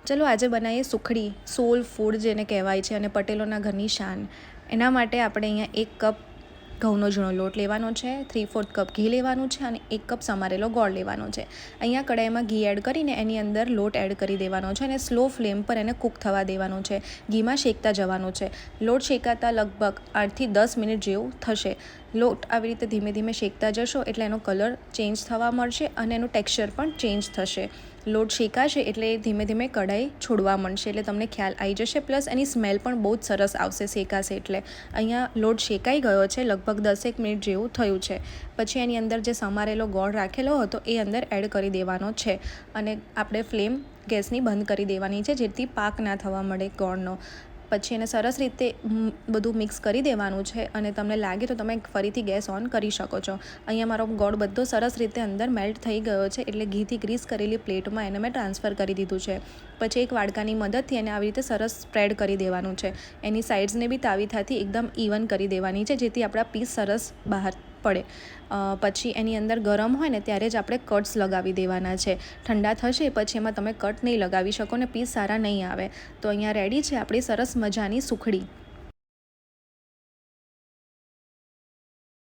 ચલો આજે બનાવીએ સુખડી, સોલ ફૂડ જેને કહેવાય છે અને પટેલોના ઘરની શાન. એના માટે આપણે અહીંયા 1 કપ ઘઉંનો ઝીણો લોટ લેવાનો છે, 3/4 કપ ઘી લેવાનું છે અને 1 કપ સમારેલો ગોળ લેવાનો છે. અહીંયા કડાઈમાં ઘી એડ કરીને એની અંદર લોટ એડ કરી દેવાનો છે અને સ્લો ફ્લેમ પર એને કૂક થવા દેવાનું છે. ઘીમાં શેકતા જવાનું છે. લોટ શેકાતા લગભગ 8થી 10 મિનિટ જેવું થશે. લોટ આવી રીતે ધીમે ધીમે શેકતા જશો એટલે એનો કલર ચેન્જ થવા મળશે અને એનું ટેક્સચર પણ ચેન્જ થશે. લોટ શેકાશે એટલે ધીમે ધીમે કઢાઈ છોડવા માંડશે એટલે તમને ખ્યાલ આવી જશે. પ્લસ એની સ્મેલ પણ બહુ જ સરસ આવશે શેકાશે એટલે. અહીંયા લોટ શેકાઈ ગયો છે, લગભગ 10 મિનિટ જેવું થયું છે. પછી એની અંદર જે સમારેલો ગોળ રાખેલો હતો એ અંદર એડ કરી દેવાનો છે અને આપણે ફ્લેમ ગેસની બંધ કરી દેવાની છે જેથી પાક ના થવા મળે ગોળનો. પછી એને સરસ રીતે બધું મિક્સ કરી દેવાનું છે અને તમને લાગે તો તમે ફરીથી ગેસ ઓન કરી શકો છો. અહીંયા મારો ગોળ બધો સરસ રીતે અંદર મેલ્ટ થઈ ગયો છે એટલે ઘીથી ગ્રીસ કરેલી પ્લેટમાં એને મેં ટ્રાન્સફર કરી દીધું છે. પછી એક વાડકાની મદદથી એને આવી રીતે સરસ સ્પ્રેડ કરી દેવાનું છે. એની સાઇડ્સને બી તાવીથાથી એકદમ ઇવન કરી દેવાની છે જેથી આપણા પીસ સરસ બહાર પડે. પછી એની અંદર ગરમ હોય ને ત્યારે જ આપણે કટ્સ લગાવી દેવાના છે. ઠંડા થશે પછી એમાં તમે કટ નહીં લગાવી શકો ને પીસ સારા નહીં આવે. તો અહીંયા રેડી છે આપણી સરસ મજાની સુખડી.